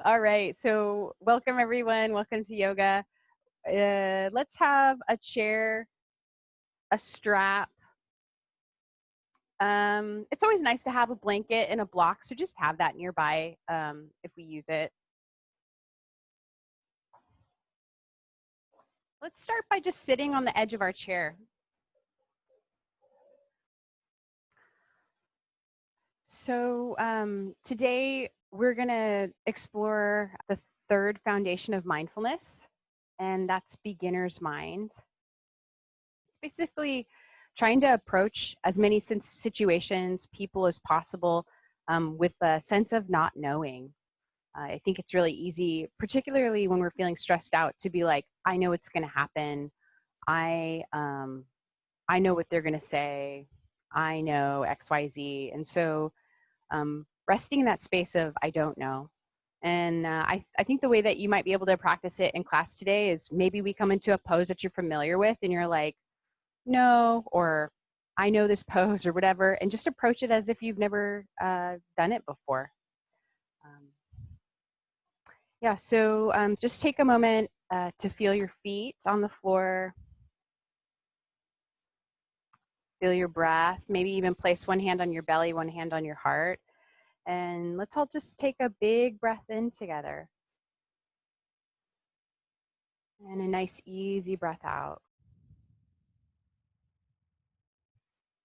All right, so welcome everyone. Welcome to yoga. Let's have a chair, a strap. It's always nice to have a blanket and a block, so just have that nearby if we use it. Let's start by just sitting on the edge of our chair. So today we're going to explore the third foundation of mindfulness, and that's beginner's mind. It's basically trying to approach as many situations, people as possible with a sense of not knowing. I think it's really easy, particularly when we're feeling stressed out, to be like, I know it's going to happen. I know what they're going to say. I know X, Y, Z. And so resting in that space of I don't know. And I think the way that you might be able to practice it in class today is maybe we come into a pose that you're familiar with and you're like, no, or I know this pose or whatever, and just approach it as if you've never done it before. Yeah, so just take a moment to feel your feet on the floor. Feel your breath. Maybe even place one hand on your belly, one hand on your heart. And let's all just take a big breath in together. And a nice, easy breath out.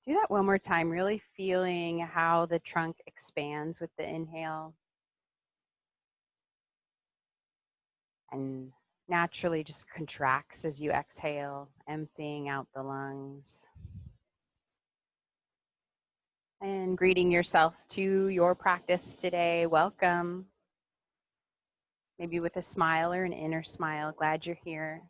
Do that one more time, really feeling how the trunk expands with the inhale. And naturally just contracts as you exhale, emptying out the lungs. And greeting yourself to your practice today. Welcome. Maybe with a smile or an inner smile. Glad you're here.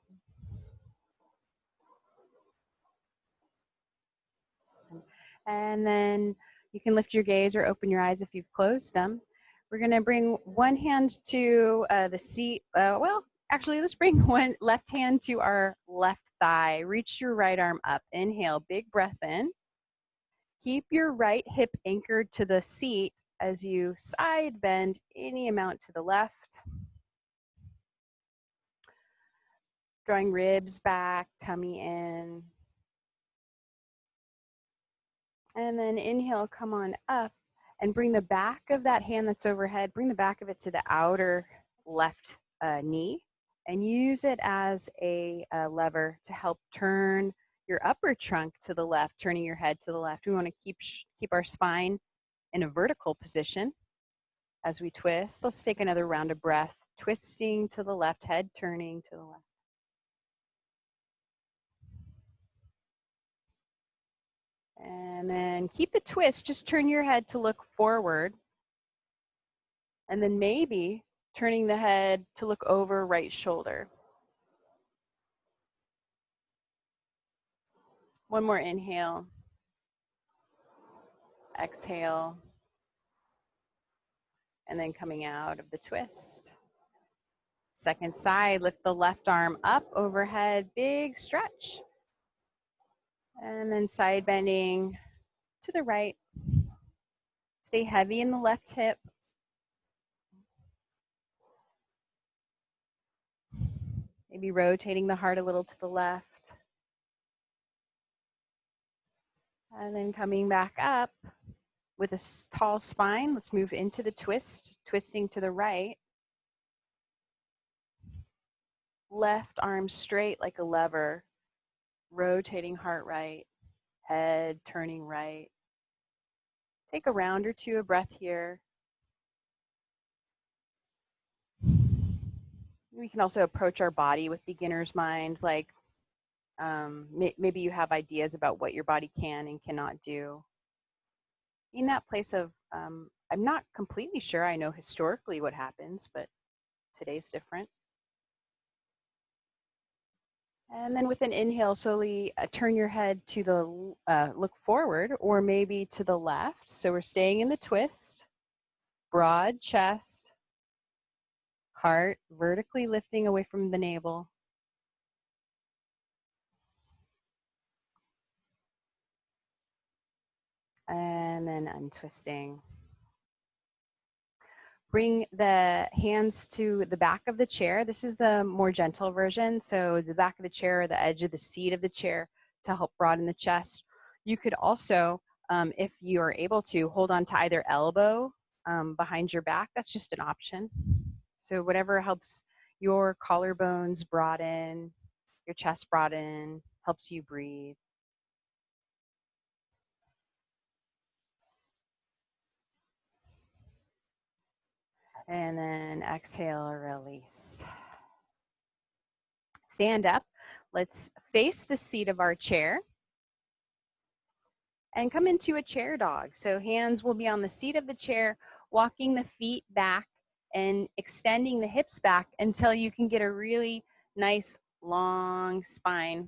And then you can lift your gaze or open your eyes if you've closed them. We're going to bring one hand to the seat. Well, actually, let's bring one left hand to our left thigh. Reach your right arm up. Inhale, big breath in. Keep your right hip anchored to the seat as you side bend any amount to the left. Drawing ribs back, tummy in. And then inhale, come on up and bring the back of that hand that's overhead, bring the back of it to the outer left knee and use it as a lever to help turn your upper trunk to the left, turning your head to the left. We want to keep our spine in a vertical position as we twist. Let's take another round of breath, twisting to the left, head turning to the left. And then keep the twist, just turn your head to look forward. And then maybe turning the head to look over right shoulder. One more inhale. Exhale. And then coming out of the twist. Second side, lift the left arm up overhead, big stretch. And then side bending to the right. Stay heavy in the left hip. Maybe rotating the heart a little to the left. And then coming back up with a tall spine. Let's move into the twist, twisting to the right. Left arm straight like a lever, rotating heart right, head turning right. Take a round or two of breath here. We can also approach our body with beginner's minds, like maybe you have ideas about what your body can and cannot do. In that place of, I'm not completely sure I know historically what happens, but today's different. And then with an inhale, slowly turn your head to the, look forward or maybe to the left. So we're staying in the twist, broad chest, heart vertically lifting away from the navel. And then untwisting. Bring the hands to the back of the chair. This is the more gentle version. So the back of the chair or the edge of the seat of the chair to help broaden the chest. You could also, if you are able to, hold on to either elbow behind your back. That's just an option. So whatever helps your collarbones broaden, your chest broaden, helps you breathe. And then exhale, release. Stand up. Let's face the seat of our chair and come into a chair dog. So hands will be on the seat of the chair, walking the feet back and extending the hips back until you can get a really nice long spine.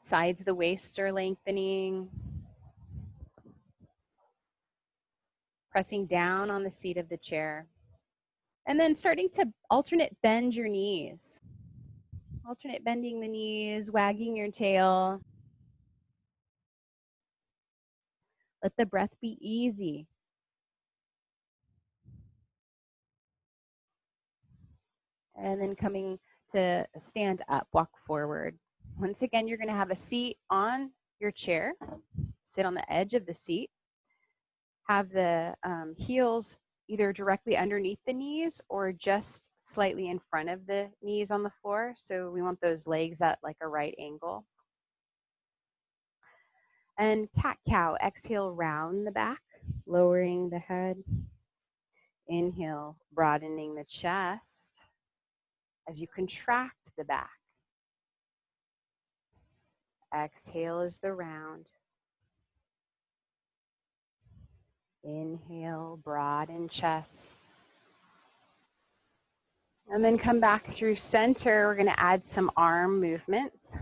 Sides of the waist are lengthening. Pressing down on the seat of the chair. And then starting to alternate bend your knees. Alternate bending the knees, wagging your tail. Let the breath be easy. And then coming to stand up, walk forward. Once again, you're going to have a seat on your chair. Sit on the edge of the seat. Have the heels either directly underneath the knees or just slightly in front of the knees on the floor. So we want those legs at like a right angle. And cat-cow, exhale, round the back, lowering the head. Inhale, broadening the chest as you contract the back. Exhale is the round. Inhale, broaden chest. And then come back through center. We're going to add some arm movements.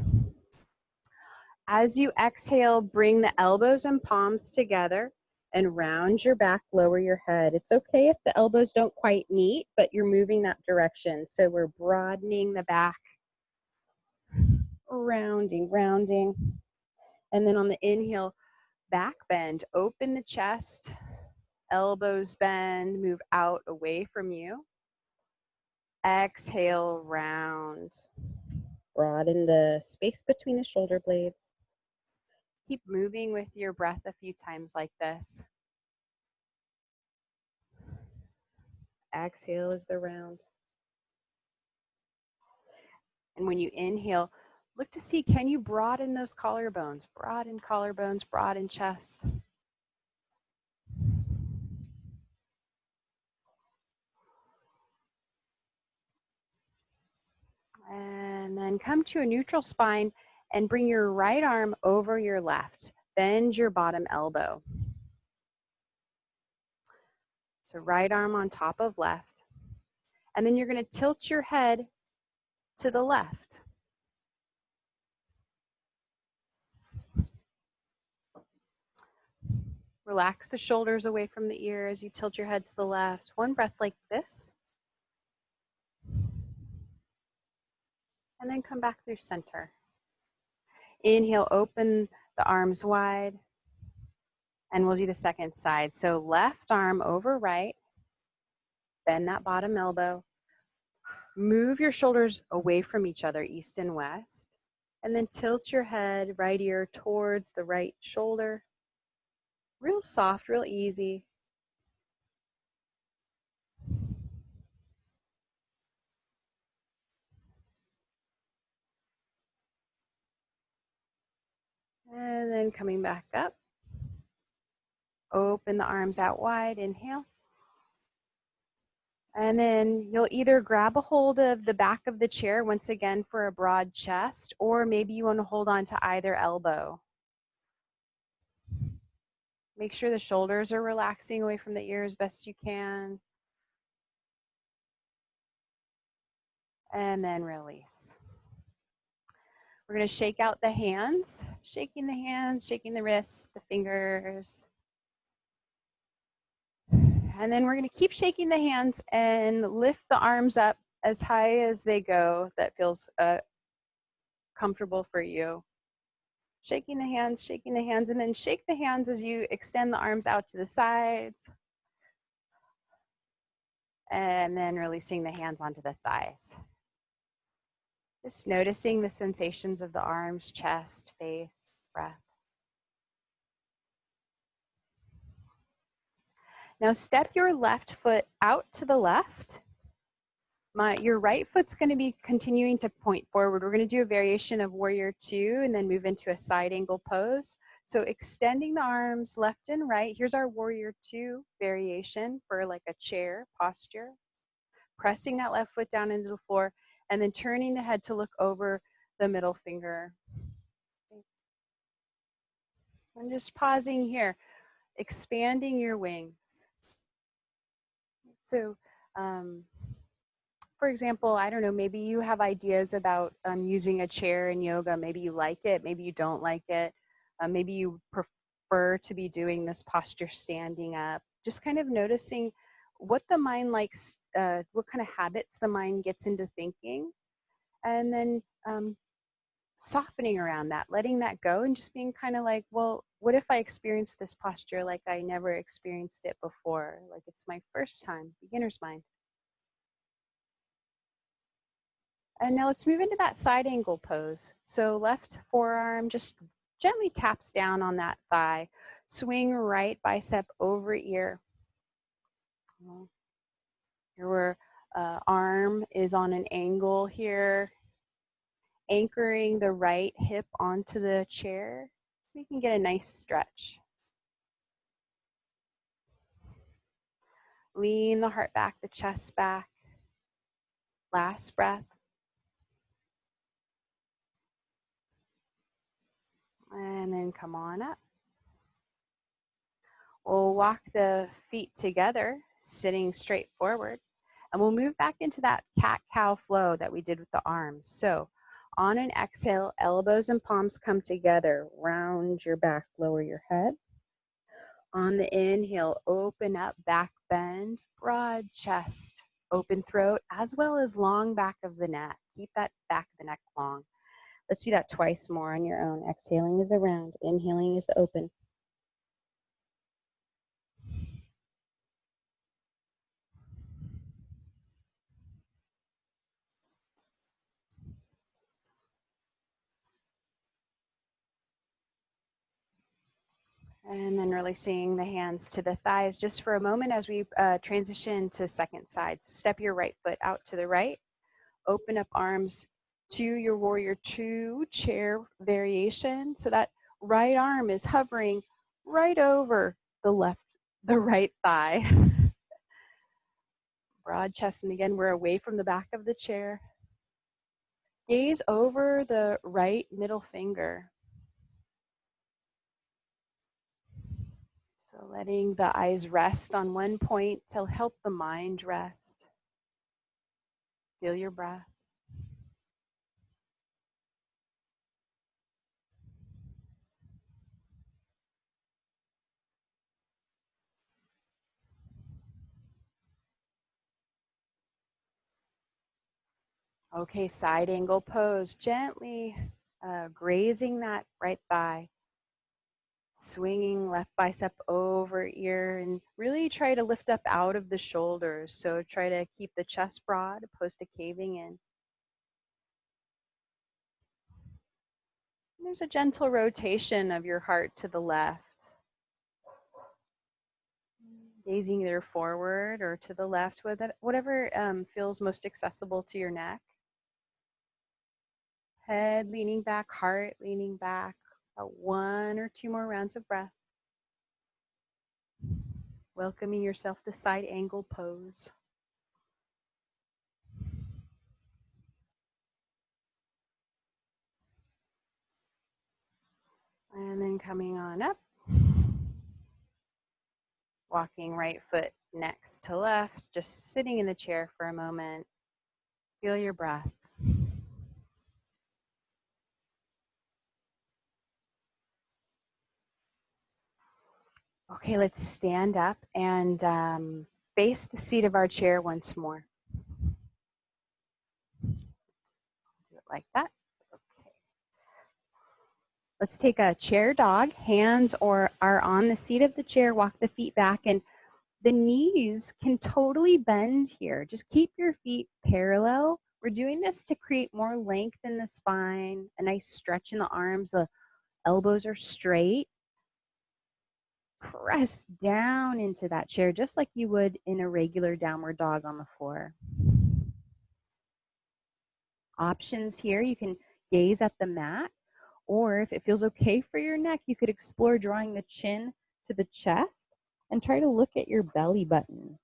As you exhale, bring the elbows and palms together and round your back, lower your head. It's okay if the elbows don't quite meet, but you're moving that direction. So we're broadening the back, rounding. And then on the inhale, back bend, open the chest, elbows bend, move out away from you. Exhale, round. Broaden the space between the shoulder blades. Keep moving with your breath a few times like this. Exhale is the round. And when you inhale, look to see, can you broaden those collarbones? Broaden collarbones, broaden chest. And then come to a neutral spine and bring your right arm over your left. Bend your bottom elbow. So right arm on top of left. And then you're going to tilt your head to the left. Relax the shoulders away from the ears. You tilt your head to the left. One breath like this. And then come back through center. Inhale, open the arms wide. And we'll do the second side. So left arm over right. Bend that bottom elbow. Move your shoulders away from each other, east and west. And then tilt your head, right ear towards the right shoulder. Real soft, real easy. And then coming back up. Open the arms out wide, inhale. And then you'll either grab a hold of the back of the chair once again for a broad chest, or maybe you want to hold on to either elbow. Make sure the shoulders are relaxing away from the ears best you can. And then release. We're going to shake out the hands, shaking the wrists, the fingers. And then we're going to keep shaking the hands and lift the arms up as high as they go. That feels comfortable for you. shaking the hands, and then shake the hands as you extend the arms out to the sides. And then releasing the hands onto the thighs. Just noticing the sensations of the arms, chest, face, breath. Now step your left foot out to the left. Your right foot's going to be continuing to point forward. We're going to do a variation of warrior two and then move into a side angle pose. So extending the arms left and right. Here's our warrior two variation for like a chair posture. Pressing that left foot down into the floor and then turning the head to look over the middle finger. I'm just pausing here, expanding your wings. So, for example, I don't know, maybe you have ideas about using a chair in yoga. Maybe you like it, maybe you don't like it. Maybe you prefer to be doing this posture standing up. Just kind of noticing what the mind likes, what kind of habits the mind gets into thinking. And then softening around that, letting that go and just being kind of like, well, what if I experience this posture like I never experienced it before? Like it's my first time, beginner's mind. And now let's move into that side angle pose. So left forearm just gently taps down on that thigh. Swing right bicep over ear. Your arm is on an angle here. Anchoring the right hip onto the chair. So you can get a nice stretch. Lean the heart back, the chest back. Last breath. And then come on up. We'll walk the feet together, sitting straight forward. And we'll move back into that cat-cow flow that we did with the arms. So on an exhale, elbows and palms come together. Round your back, lower your head. On the inhale, open up, back bend, broad chest, open throat, as well as long back of the neck. Keep that back of the neck long. Let's do that twice more on your own. Exhaling is the round, inhaling is the open. And then releasing the hands to the thighs just for a moment as we transition to second side. So step your right foot out to the right. Open up arms to your warrior two chair variation. So that right arm is hovering right over the right thigh. Broad chest, and again, we're away from the back of the chair. Gaze over the right middle finger. So letting the eyes rest on one point to help the mind rest. Feel your breath. Okay, side angle pose, gently grazing that right thigh. Swinging left bicep over ear and really try to lift up out of the shoulders. So try to keep the chest broad opposed to caving in. There's a gentle rotation of your heart to the left. Gazing either forward or to the left, whatever feels most accessible to your neck. Head leaning back, heart leaning back. About 1 or 2 more rounds of breath. Welcoming yourself to side angle pose. And then coming on up. Walking right foot next to left, just sitting in the chair for a moment. Feel your breath. Okay, let's stand up and face the seat of our chair once more. Do it like that. Okay. Let's take a chair dog. Hands are on the seat of the chair. Walk the feet back, and the knees can totally bend here. Just keep your feet parallel. We're doing this to create more length in the spine, a nice stretch in the arms. The elbows are straight. Press down into that chair just like you would in a regular downward dog on the floor. Options here, you can gaze at the mat, or if it feels okay for your neck, you could explore drawing the chin to the chest and try to look at your belly button.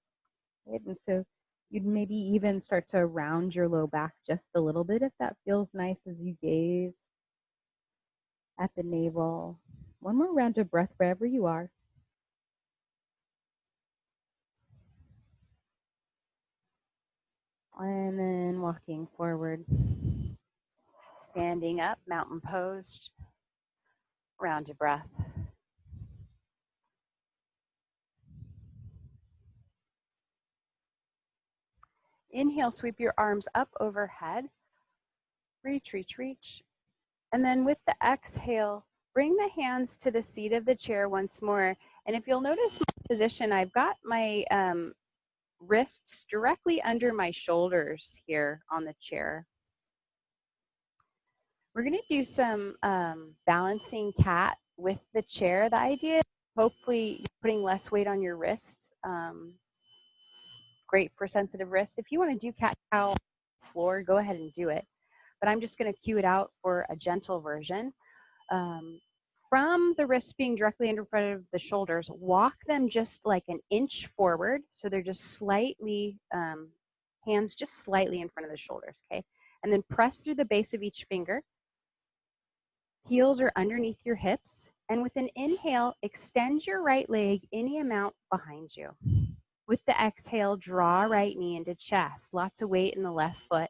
Right? And so you'd maybe even start to round your low back just a little bit if that feels nice as you gaze at the navel. One more round of breath wherever you are. And then walking forward. Standing up, mountain posed. Round of breath. Inhale, sweep your arms up overhead. Reach, reach, reach. And then with the exhale, bring the hands to the seat of the chair once more. And if you'll notice my position, I've got my wrists directly under my shoulders here on the chair. We're going to do some balancing cat with the chair. The idea is hopefully you're putting less weight on your wrists. Great for sensitive wrists. If you want to do cat cow on the floor, go ahead and do it. But I'm just going to cue it out for a gentle version. From the wrists being directly in front of the shoulders, walk them just like an inch forward. So they're just slightly, hands just slightly in front of the shoulders, okay? And then press through the base of each finger. Heels are underneath your hips. And with an inhale, extend your right leg any amount behind you. With the exhale, draw right knee into chest. Lots of weight in the left foot.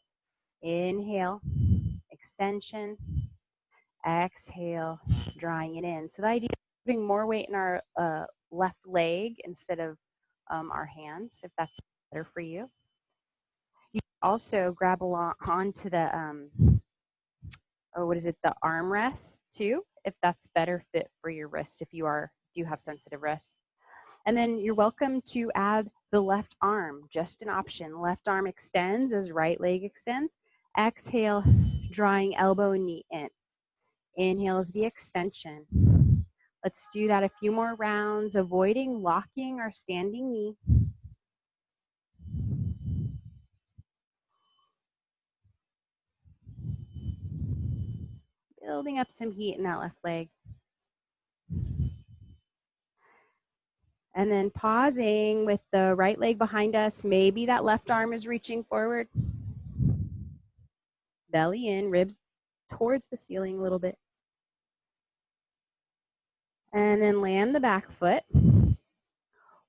Inhale, extension. Exhale, drawing it in. So the idea is putting more weight in our left leg instead of our hands, if that's better for you. You can also grab along onto the, the armrest too, if that's better fit for your wrists, if you do have sensitive wrists. And then you're welcome to add the left arm, just an option. Left arm extends as right leg extends. Exhale, drawing elbow and knee in. Inhale is the extension. Let's do that a few more rounds, avoiding locking our standing knee. Building up some heat in that left leg. And then pausing with the right leg behind us. Maybe that left arm is reaching forward. Belly in, ribs towards the ceiling a little bit. And then land the back foot.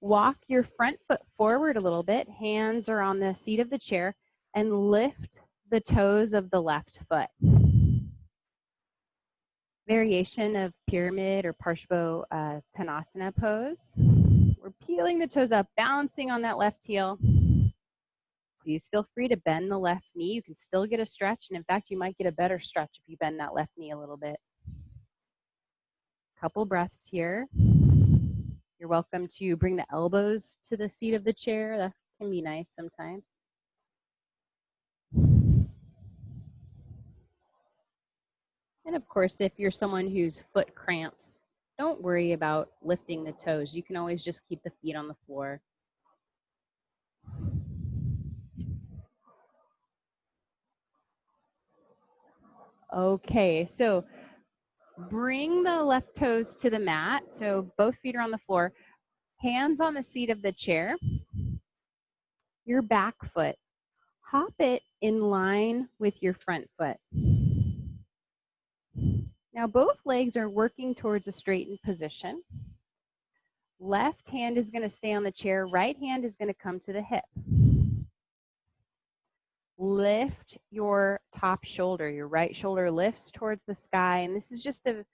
Walk your front foot forward a little bit. Hands are on the seat of the chair. And lift the toes of the left foot. Variation of pyramid or Parsva-Tanasana pose. We're peeling the toes up, balancing on that left heel. Please feel free to bend the left knee. You can still get a stretch, and in fact, you might get a better stretch if you bend that left knee a little bit. Couple breaths here. You're welcome to bring the elbows to the seat of the chair. That can be nice sometimes. And of course, if you're someone whose foot cramps, don't worry about lifting the toes. You can always just keep the feet on the floor. Okay, so bring the left toes to the mat. So both feet are on the floor. Hands on the seat of the chair. Your back foot. Hop it in line with your front foot. Now both legs are working towards a straightened position. Left hand is going to stay on the chair. Right hand is going to come to the hip. Lift your top shoulder. Your right shoulder lifts towards the sky. And this is just an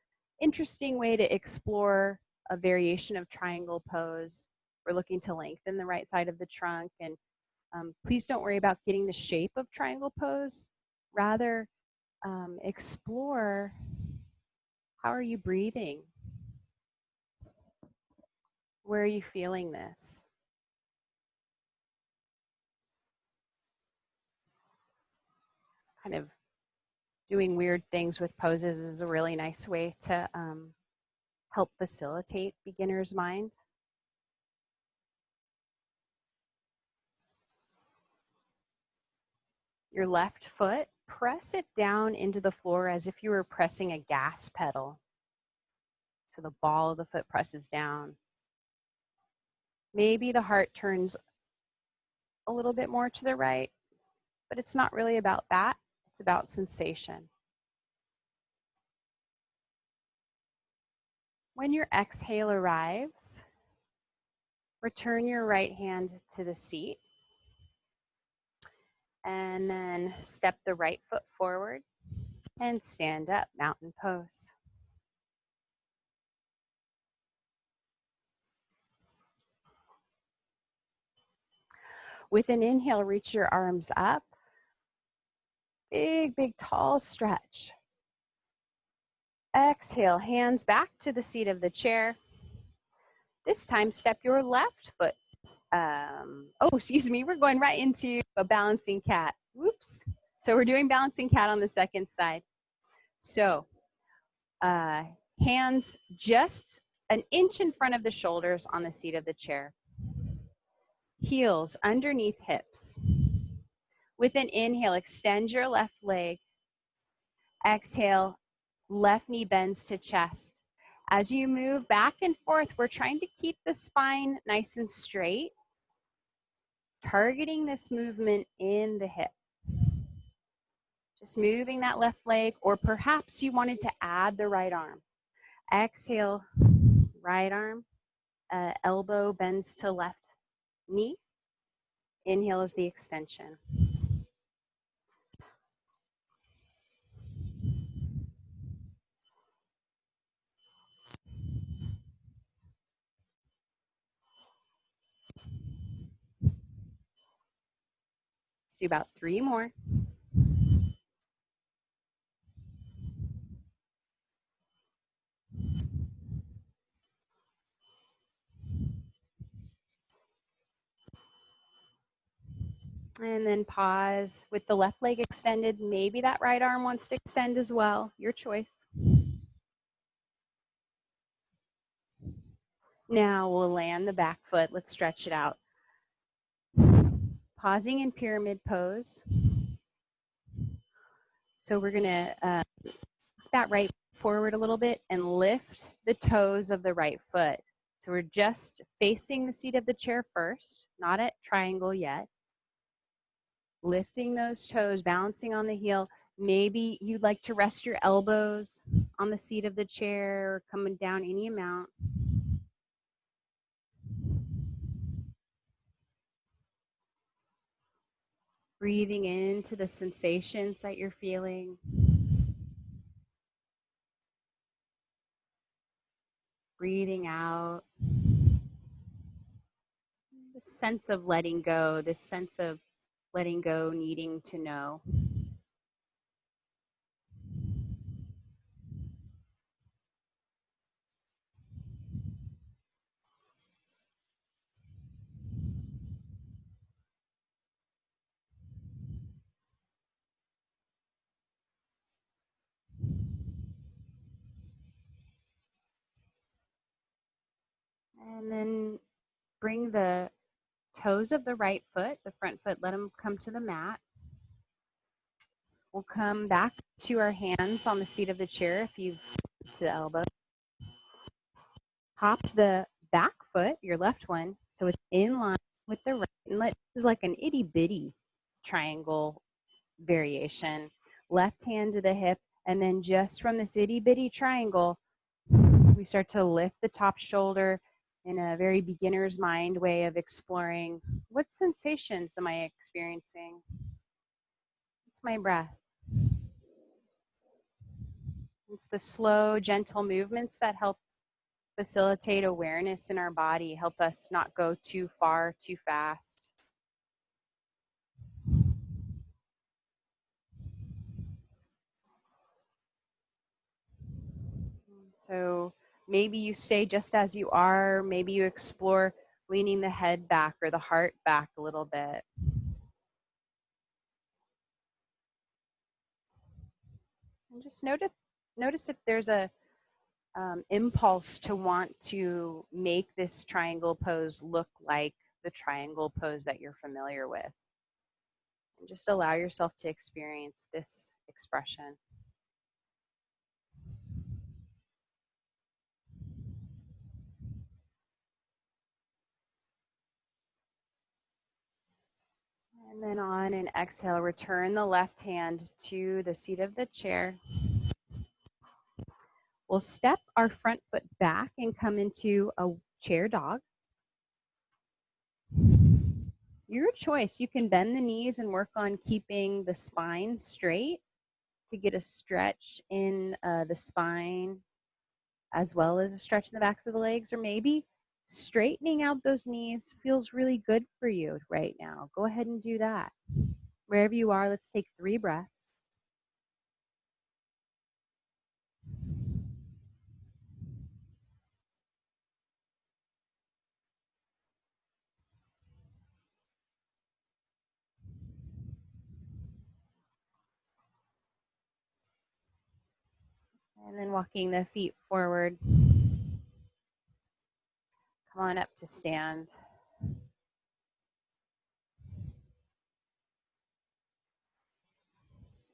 interesting way to explore a variation of triangle pose. We're looking to lengthen the right side of the trunk. And please don't worry about getting the shape of triangle pose. Rather, explore How are you breathing? Where are you feeling this? Kind of doing weird things with poses is a really nice way to help facilitate beginner's mind. Your left foot, press it down into the floor as if you were pressing a gas pedal. So the ball of the foot presses down. Maybe the heart turns a little bit more to the right, but it's not really about that. It's about sensation. When your exhale arrives, return your right hand to the seat and then step the right foot forward and stand up, mountain pose. With an inhale, reach your arms up. Big, big, tall stretch. Exhale, hands back to the seat of the chair. This time, step your left foot. We're going right into a balancing cat. Whoops. So we're doing balancing cat on the second side. So hands just an inch in front of the shoulders on the seat of the chair. Heels underneath hips. With an inhale, extend your left leg. Exhale, left knee bends to chest. As you move back and forth, we're trying to keep the spine nice and straight, targeting this movement in the hip. Just moving that left leg, or perhaps you wanted to add the right arm. Exhale, right arm, elbow bends to left knee. Inhale is the extension. Let's do about 3 more. And then pause with the left leg extended. Maybe that right arm wants to extend as well. Your choice. Now we'll land the back foot. Let's stretch it out. Pausing in pyramid pose. So we're going to that right forward a little bit and lift the toes of the right foot. So we're just facing the seat of the chair first, not at triangle yet. Lifting those toes, balancing on the heel. Maybe you'd like to rest your elbows on the seat of the chair or coming down any amount. Breathing into the sensations that you're feeling. Breathing out. The sense of letting go, this sense of letting go, needing to know. And then bring the toes of the right foot, the front foot, let them come to the mat. We'll come back to our hands on the seat of the chair if you've to the elbow. Hop the back foot, your left one, so it's in line with the right. And this is like an itty bitty triangle variation. Left hand to the hip, and then just from this itty bitty triangle, we start to lift the top shoulder in a very beginner's mind way of exploring what sensations am I experiencing? It's my breath. It's the slow, gentle movements that help facilitate awareness in our body, help us not go too far, too fast. So maybe you stay just as you are. Maybe you explore leaning the head back or the heart back a little bit. And just notice if there's a impulse to want to make this triangle pose look like the triangle pose that you're familiar with. And just allow yourself to experience this expression. And then on an exhale, return the left hand to the seat of the chair. We'll step our front foot back and come into a chair dog. Your choice. You can bend the knees and work on keeping the spine straight to get a stretch in the spine as well as a stretch in the backs of the legs, or maybe straightening out those knees feels really good for you right now. Go ahead and do that. Wherever you are, let's take 3 breaths. And then walking the feet forward. Come on up to stand.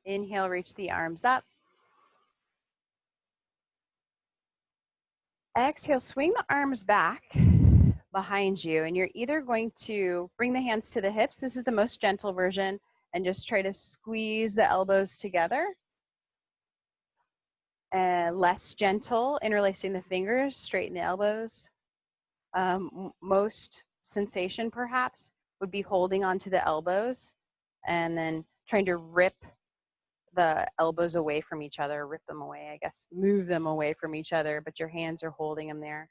Inhale, reach the arms up. Exhale, swing the arms back behind you, and you're either going to bring the hands to the hips. This is the most gentle version, and just try to squeeze the elbows together. Less gentle, interlacing the fingers, straighten the elbows. Most sensation, perhaps, would be holding onto the elbows and then trying to rip the elbows away from each other, rip them away, I guess, move them away from each other, but your hands are holding them there.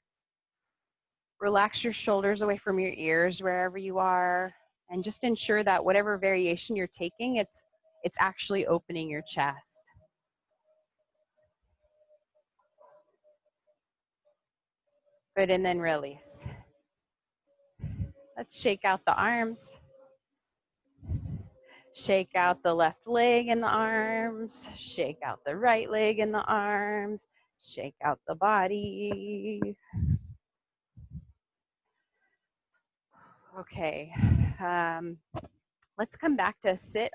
Relax your shoulders away from your ears wherever you are, and just ensure that whatever variation you're taking, it's actually opening your chest. Good, and then release. Let's shake out the arms. Shake out the left leg and the arms. Shake out the right leg and the arms. Shake out the body. Okay, let's come back to sit.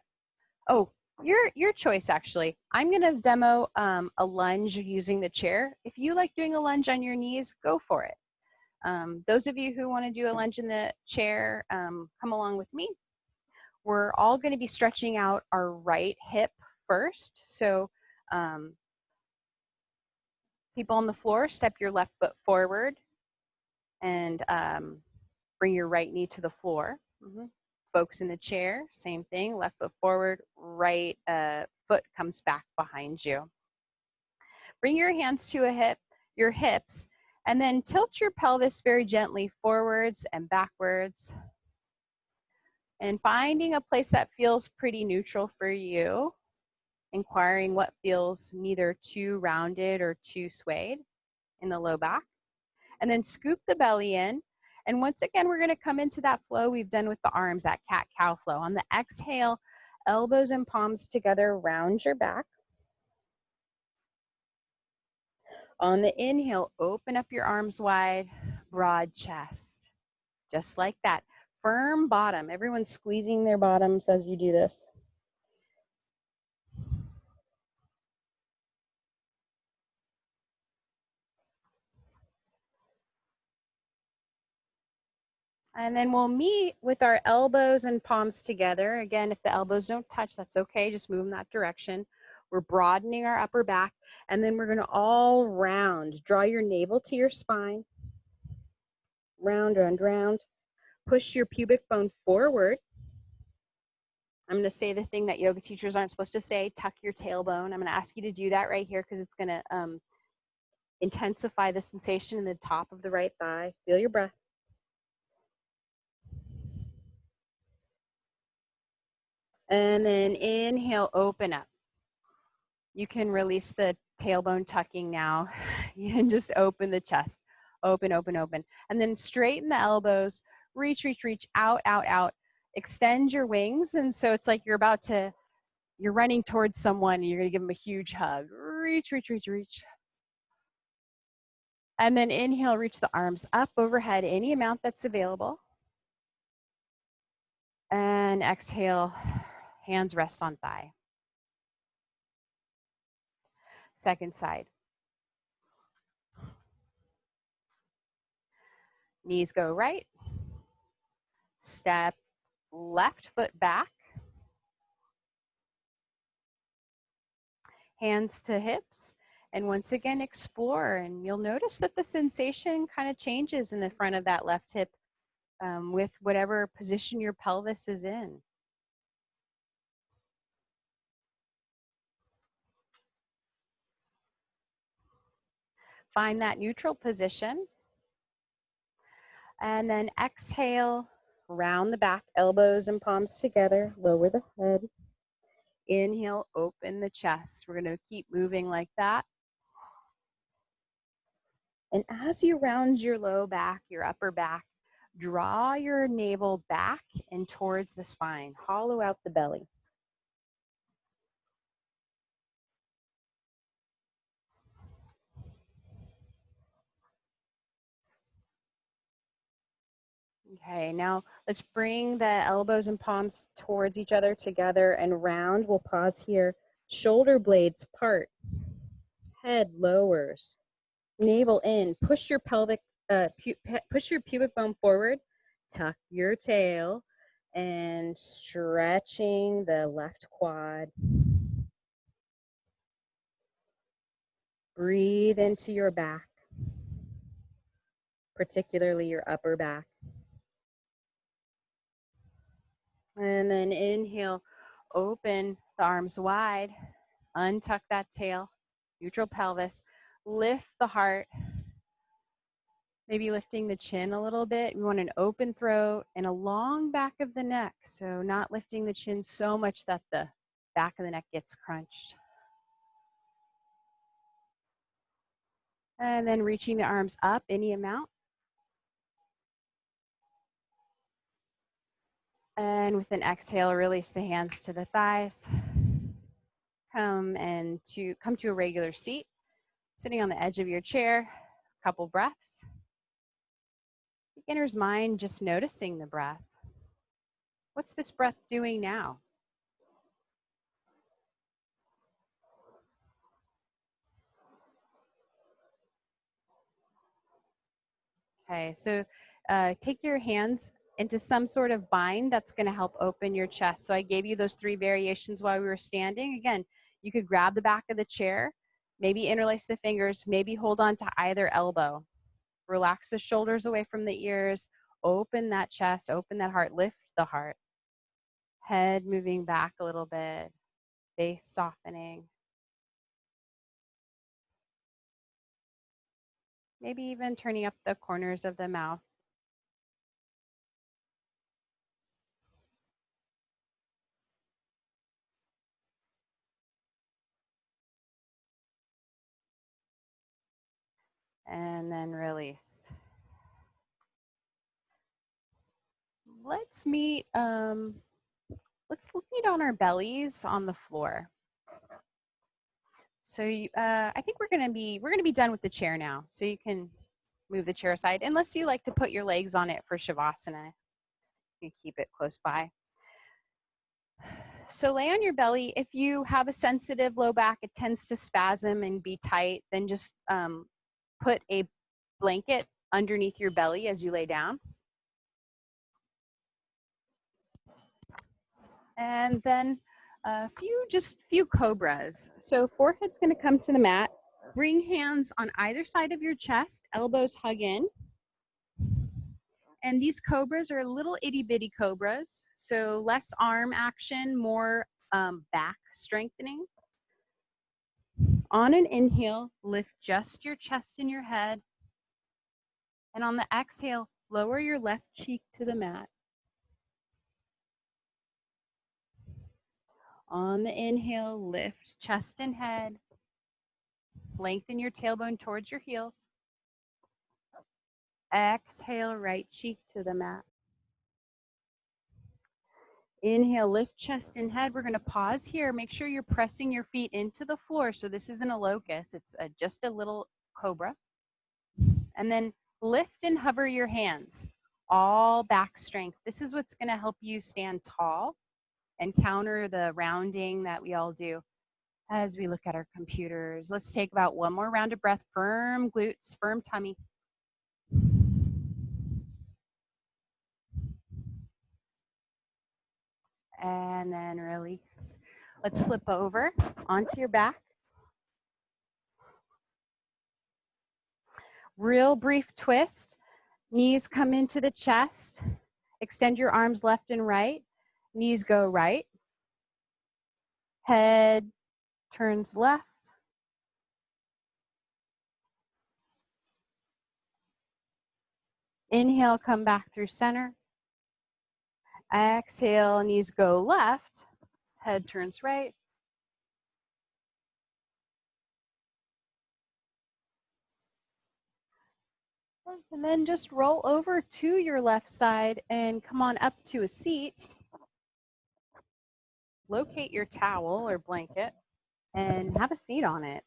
Oh, your choice, actually. I'm going to demo a lunge using the chair. If you like doing a lunge on your knees, go for it. Those of you who want to do a lunge in the chair, come along with me. We're all going to be stretching out our right hip first. So people on the floor, step your left foot forward and bring your right knee to the floor. Folks in the chair, same thing, left foot forward, right foot comes back behind you. Bring your hands to your hips, and then tilt your pelvis very gently forwards and backwards. And finding a place that feels pretty neutral for you, inquiring what feels neither too rounded or too swayed in the low back. And then scoop the belly in. And once again, we're going to come into that flow we've done with the arms, that cat-cow flow. On the exhale, elbows and palms together, round your back. On the inhale, open up your arms wide, broad chest. Just like that. Firm bottom. Everyone's squeezing their bottoms as you do this. And then we'll meet with our elbows and palms together. Again, if the elbows don't touch, that's okay. Just move in that direction. We're broadening our upper back. And then we're going to all round. Draw your navel to your spine. Round, round, round. Push your pubic bone forward. I'm going to say the thing that yoga teachers aren't supposed to say, tuck your tailbone. I'm going to ask you to do that right here because it's going to intensify the sensation in the top of the right thigh. Feel your breath. And then inhale, open up. You can release the tailbone tucking now. You can just open the chest. Open, open, open. And then straighten the elbows. Reach, reach, reach. Out, out, out. Extend your wings. And so it's like you're running towards someone and you're going to give them a huge hug. Reach, reach, reach, reach. And then inhale, reach the arms up overhead, any amount that's available. And exhale, hands rest on thigh. Second side. Knees go right. Step left foot back. Hands to hips. And once again, explore. And you'll notice that the sensation kind of changes in the front of that left hip with whatever position your pelvis is in. Find that neutral position. And then exhale, round the back, elbows and palms together, lower the head. Inhale, open the chest. We're going to keep moving like that. And as you round your low back, your upper back, draw your navel back and towards the spine. Hollow out the belly. Okay, now let's bring the elbows and palms towards each other together and round. We'll pause here. Shoulder blades part. Head lowers. Navel in. Push your push your pubic bone forward. Tuck your tail and stretching the left quad. Breathe into your back, particularly your upper back. And then inhale, open the arms wide, untuck that tail, neutral pelvis, lift the heart, maybe lifting the chin a little bit. We want an open throat and a long back of the neck. So not lifting the chin so much that the back of the neck gets crunched. And then reaching the arms up any amount. And with an exhale, release the hands to the thighs. Come to a regular seat, sitting on the edge of your chair, a couple breaths. Beginner's mind, just noticing the breath. What's this breath doing now? Okay, so take your hands into some sort of bind that's going to help open your chest. So I gave you those 3 variations while we were standing. Again, you could grab the back of the chair, maybe interlace the fingers, maybe hold on to either elbow. Relax the shoulders away from the ears, open that chest, open that heart, lift the heart. Head moving back a little bit, face softening. Maybe even turning up the corners of the mouth. And then release. Let's meet on our bellies on the floor. So I think we're gonna be done with the chair now. So you can move the chair aside, unless you like to put your legs on it for Shavasana. You keep it close by. So lay on your belly. If you have a sensitive low back, it tends to spasm and be tight, then just put a blanket underneath your belly as you lay down. And then a few cobras. So forehead's going to come to the mat. Bring hands on either side of your chest, elbows hug in. And these cobras are little itty bitty cobras. So less arm action, more back strengthening. On an inhale, lift just your chest and your head. And on the exhale, lower your left cheek to the mat. On the inhale, lift chest and head. Lengthen your tailbone towards your heels. Exhale, right cheek to the mat. Inhale, lift chest and head. We're going to pause here. Make sure you're pressing your feet into the floor. So this isn't a locust. It's just a little cobra. And then lift and hover your hands. All back strength. This is what's going to help you stand tall and counter the rounding that we all do as we look at our computers. Let's take about one more round of breath. Firm glutes, firm tummy. And then release. Let's flip over onto your back. Real brief twist. Knees come into the chest. Extend your arms left and right. Knees go right. Head turns left. Inhale, come back through center. Exhale, knees go left. Head turns right. And then just roll over to your left side and come on up to a seat. Locate your towel or blanket and have a seat on it.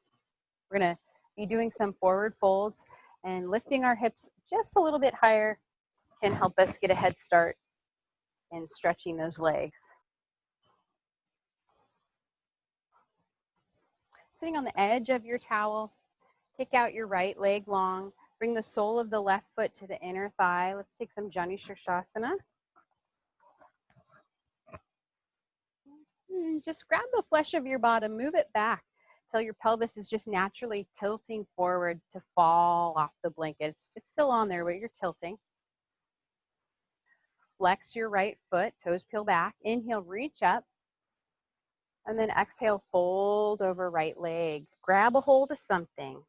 We're going to be doing some forward folds, and lifting our hips just a little bit higher can help us get a head start in stretching those legs. Sitting on the edge of your towel, kick out your right leg long. Bring the sole of the left foot to the inner thigh. Let's take some Janu Shirshasana. Just grab the flesh of your bottom, move it back till your pelvis is just naturally tilting forward to fall off the blanket. It's still on there, but you're tilting. Flex your right foot, toes peel back. Inhale, reach up. And then exhale, fold over right leg. Grab a hold of something.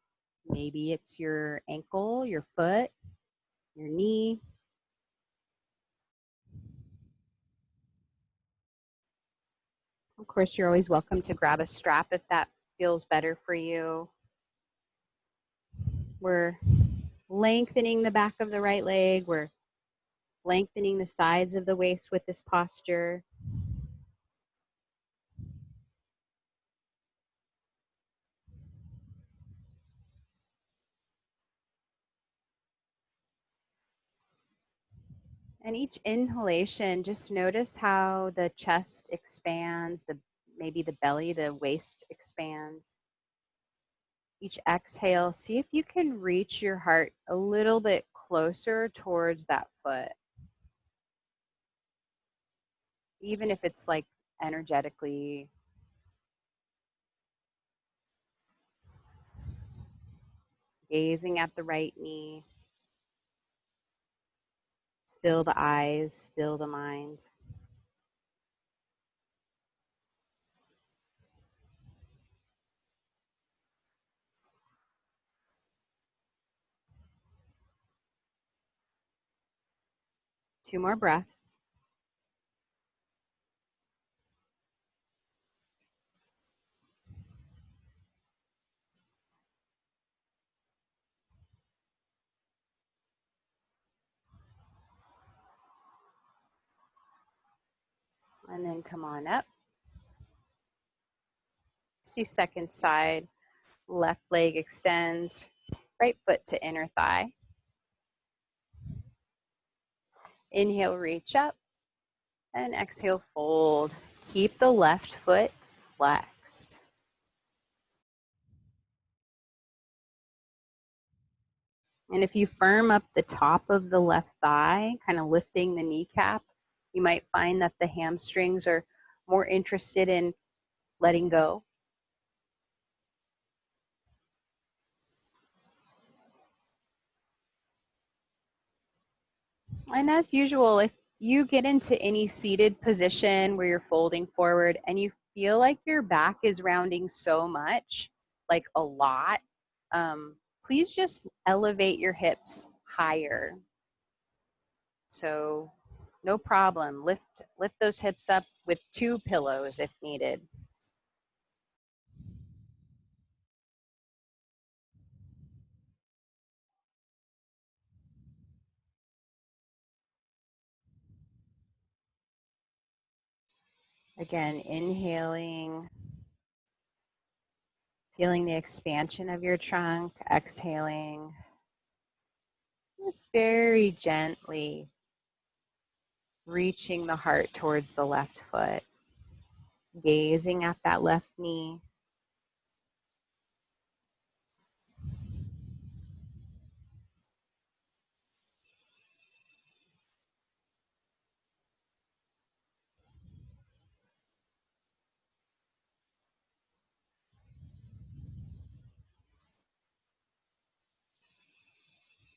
Maybe it's your ankle, your foot, your knee. Of course, you're always welcome to grab a strap if that feels better for you. We're lengthening the back of the right leg. We're lengthening the sides of the waist with this posture. And each inhalation, just notice how the chest expands, maybe the belly, the waist expands. Each exhale, see if you can reach your heart a little bit closer towards that foot. Even if it's like energetically. Gazing at the right knee. Still the eyes, still the mind. Two more breaths. And then come on up. Let's do second side. Left leg extends, right foot to inner thigh. Inhale, reach up, and exhale, fold. Keep the left foot flexed. And if you firm up the top of the left thigh, kind of lifting the kneecap, you might find that the hamstrings are more interested in letting go. And as usual, if you get into any seated position where you're folding forward and you feel like your back is rounding so much, like a lot, please just elevate your hips higher. So no problem. Lift those hips up with 2 pillows if needed. Again, inhaling, feeling the expansion of your trunk, exhaling, just very gently reaching the heart towards the left foot, gazing at that left knee.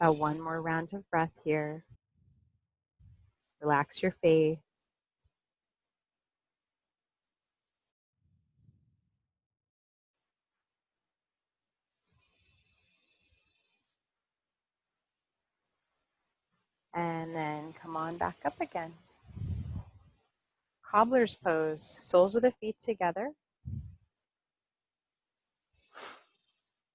One more round of breath here. Relax your face. And then come on back up again. Cobbler's pose, soles of the feet together.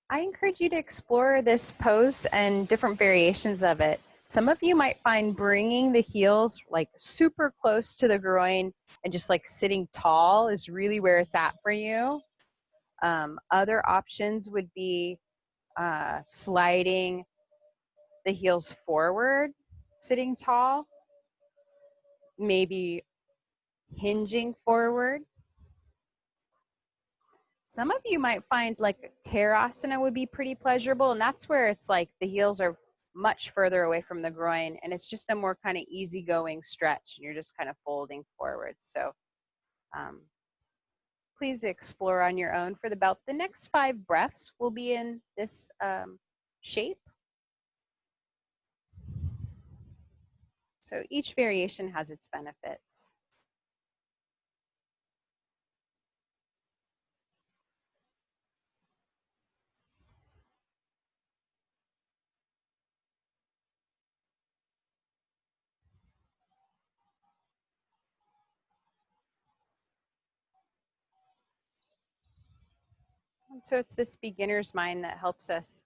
I encourage you to explore this pose and different variations of it. Some of you might find bringing the heels like super close to the groin and just like sitting tall is really where it's at for you. Other options would be sliding the heels forward, sitting tall, maybe hinging forward. Some of you might find like Tadasana would be pretty pleasurable, and that's where it's like the heels are much further away from the groin, and it's just a more kind of easygoing stretch, and you're just kind of folding forward. So please explore on your own for about the next 5 breaths. We'll be in this shape. So each variation has its benefits. So it's this beginner's mind that helps us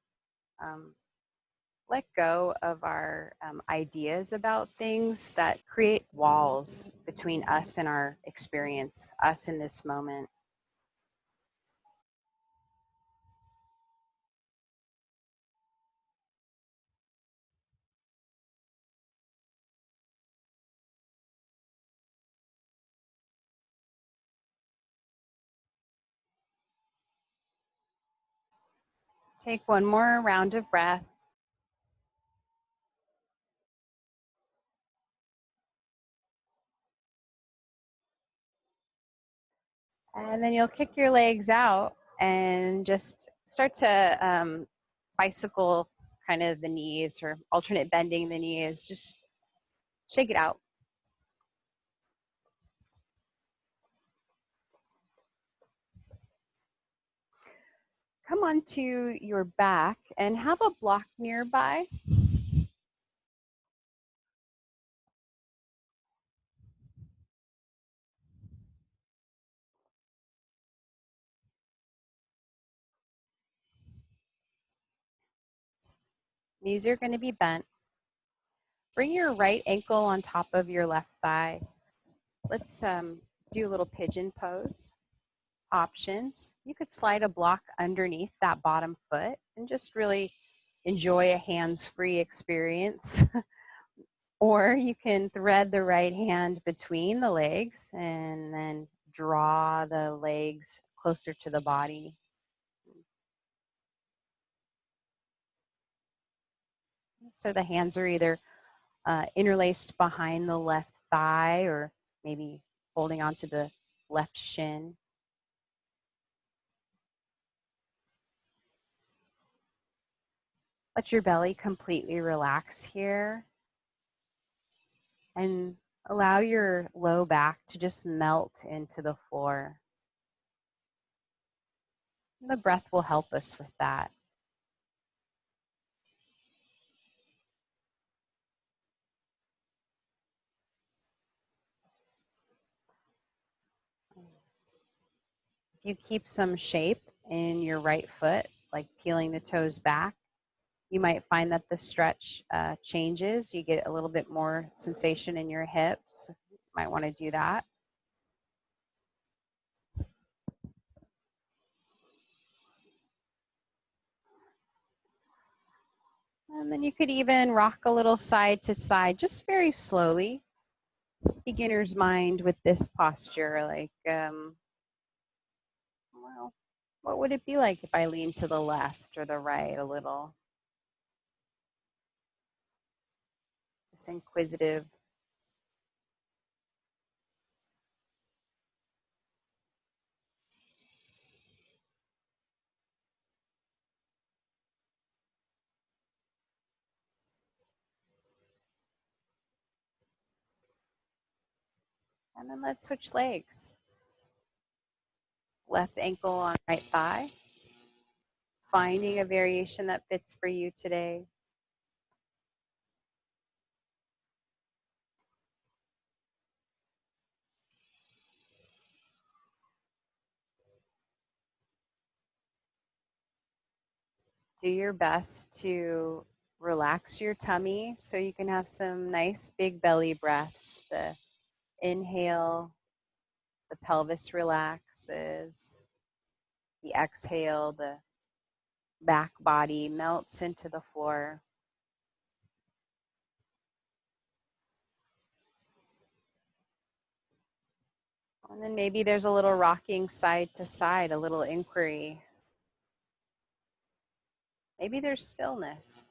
let go of our ideas about things that create walls between us and our experience, us in this moment. Take one more round of breath. And then you'll kick your legs out and just start to bicycle kind of the knees or alternate bending the knees. Just shake it out. Come onto your back and have a block nearby. Knees are going to be bent. Bring your right ankle on top of your left thigh. Let's do a little pigeon pose. Options. You could slide a block underneath that bottom foot and just really enjoy a hands-free experience. Or you can thread the right hand between the legs and then draw the legs closer to the body. So the hands are either interlaced behind the left thigh or maybe holding onto the left shin. Let your belly completely relax here and allow your low back to just melt into the floor. The breath will help us with that. If you keep some shape in your right foot, like peeling the toes back, you might find that the stretch changes. You get a little bit more sensation in your hips. You might want to do that. And then you could even rock a little side to side, just very slowly. Beginner's mind with this posture, like, well, what would it be like if I lean to the left or the right a little? This inquisitive. And then let's switch legs. Left ankle on right thigh. Finding a variation that fits for you today. Do your best to relax your tummy so you can have some nice big belly breaths. The inhale, the pelvis relaxes. The exhale, the back body melts into the floor. And then maybe there's a little rocking side to side, a little inquiry. Maybe there's stillness.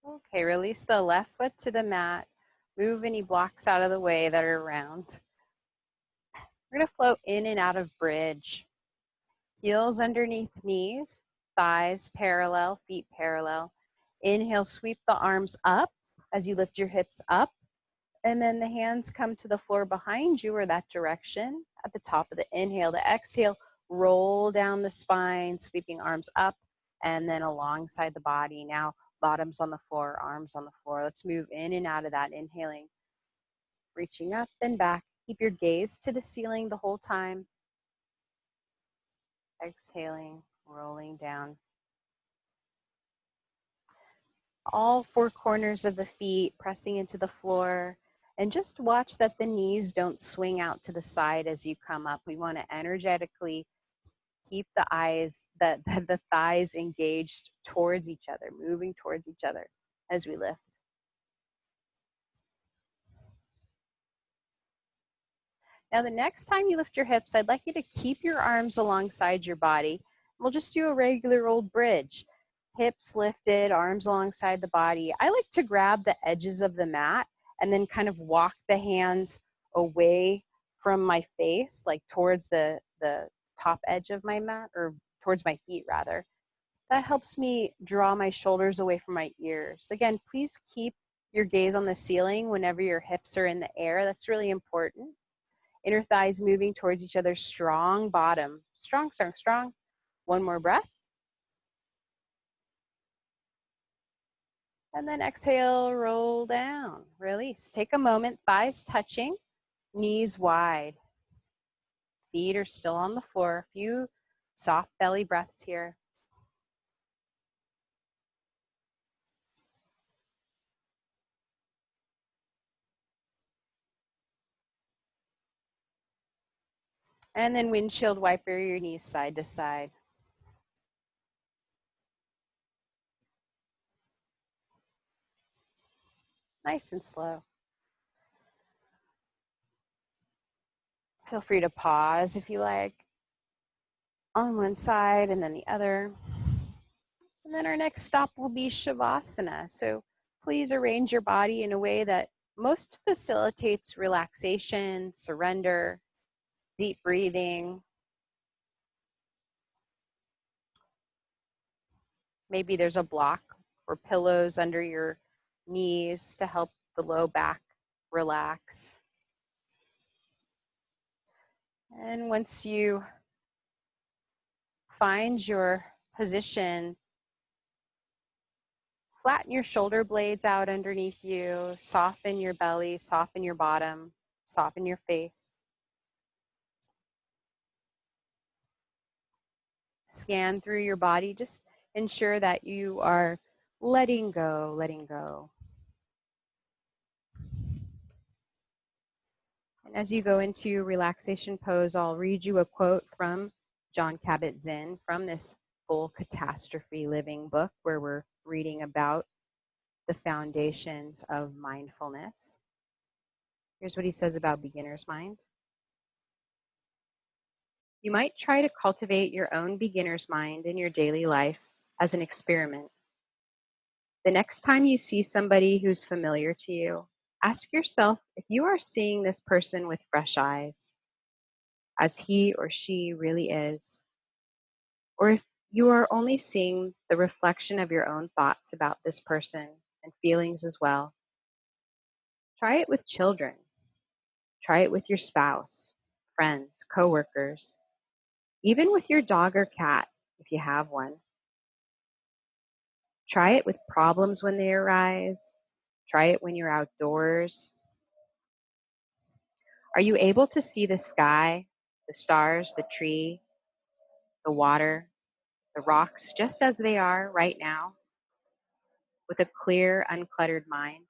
Okay, release the left foot to the mat. Move any blocks out of the way that are around. We're going to float in and out of bridge. Heels underneath knees, thighs parallel, feet parallel. Inhale, sweep the arms up as you lift your hips up. And then the hands come to the floor behind you or that direction. At the top of the inhale, the exhale, roll down the spine, sweeping arms up and then alongside the body. Now, bottoms on the floor, arms on the floor. Let's move in and out of that. Inhaling, reaching up and back. Keep your gaze to the ceiling the whole time. Exhaling, rolling down. All four corners of the feet pressing into the floor. And just watch that the knees don't swing out to the side as you come up. We want to energetically keep the thighs engaged towards each other, moving towards each other as we lift. Now, the next time you lift your hips, I'd like you to keep your arms alongside your body. We'll just do a regular old bridge. Hips lifted, arms alongside the body. I like to grab the edges of the mat and then kind of walk the hands away from my face, like towards the top edge of my mat, or towards my feet rather. That helps me draw my shoulders away from my ears. Again, please keep your gaze on the ceiling whenever your hips are in the air. That's really important. Inner thighs moving towards each other. Strong bottom. Strong, strong, strong. One more breath. And then exhale, roll down. Release. Take a moment, thighs touching, knees wide. Feet are still on the floor. A few soft belly breaths here. And then windshield wiper your knees side to side. Nice and slow. Feel free to pause if you like on one side and then the other. And then our next stop will be Shavasana. So please arrange your body in a way that most facilitates relaxation, surrender, deep breathing. Maybe there's a block or pillows under your knees to help the low back relax. And once you find your position, flatten your shoulder blades out underneath you, soften your belly, soften your bottom, soften your face. Scan through your body, just ensure that you are letting go, letting go. And as you go into relaxation pose, I'll read you a quote from Jon Kabat-Zinn from this Full Catastrophe Living book where we're reading about the foundations of mindfulness. Here's what he says about beginner's mind. You might try to cultivate your own beginner's mind in your daily life as an experiment. The next time you see somebody who's familiar to you, ask yourself if you are seeing this person with fresh eyes, as he or she really is, or if you are only seeing the reflection of your own thoughts about this person and feelings as well. Try it with children. Try it with your spouse, friends, coworkers, even with your dog or cat, if you have one. Try it with problems when they arise. Try it when you're outdoors. Are you able to see the sky, the stars, the tree, the water, the rocks, just as they are right now, with a clear, uncluttered mind?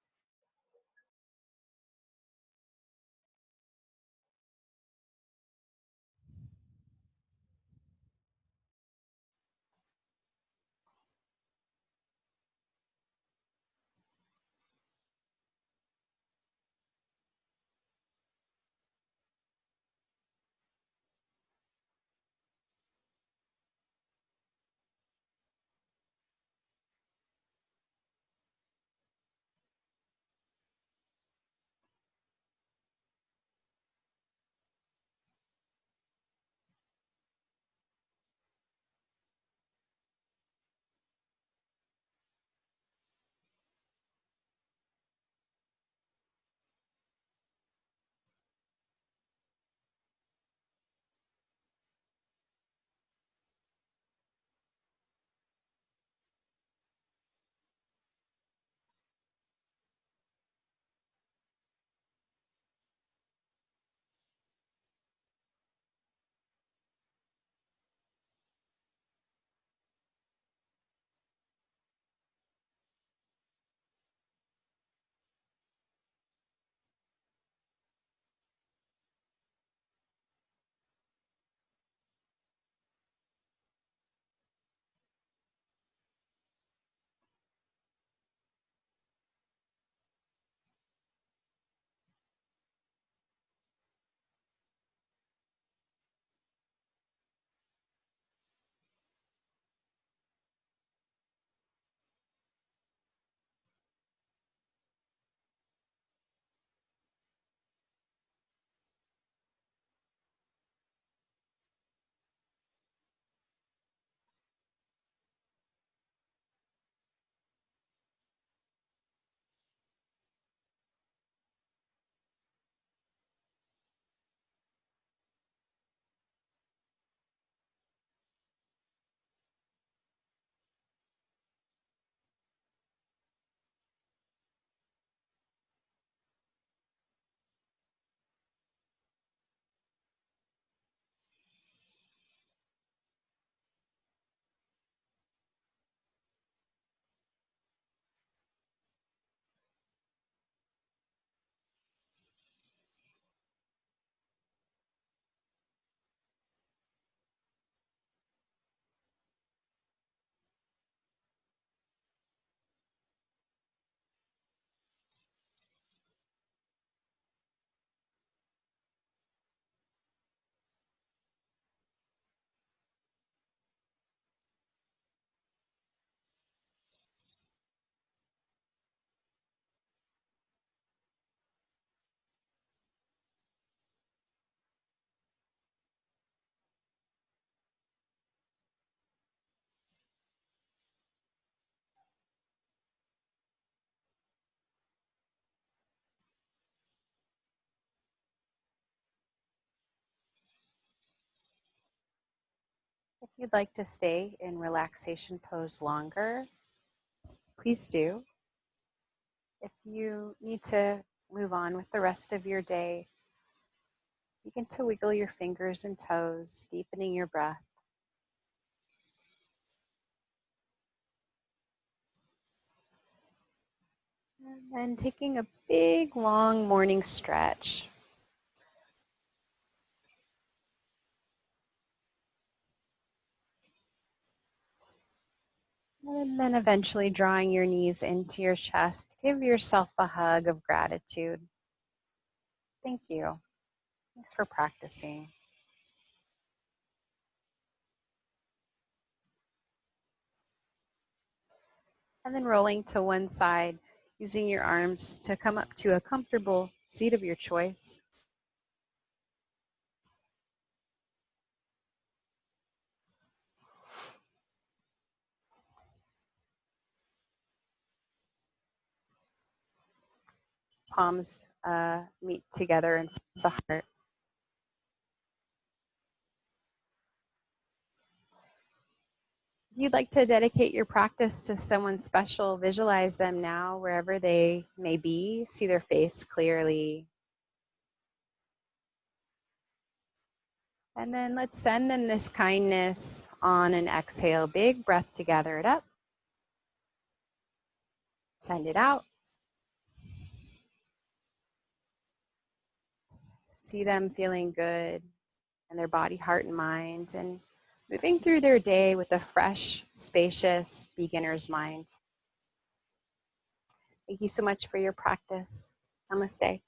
you'd like to stay in relaxation pose longer, please do. If you need to move on with the rest of your day, begin to wiggle your fingers and toes, deepening your breath. And then taking a big, long morning stretch. And then eventually drawing your knees into your chest. Give yourself a hug of gratitude. Thank you. Thanks for practicing. And then rolling to one side, using your arms to come up to a comfortable seat of your choice. Palms meet together in the heart. If you'd like to dedicate your practice to someone special, visualize them now wherever they may be. See their face clearly. And then let's send them this kindness on an exhale. Big breath to gather it up. Send it out. See them feeling good in their body, heart, and mind, and moving through their day with a fresh, spacious beginner's mind. Thank you so much for your practice. Namaste.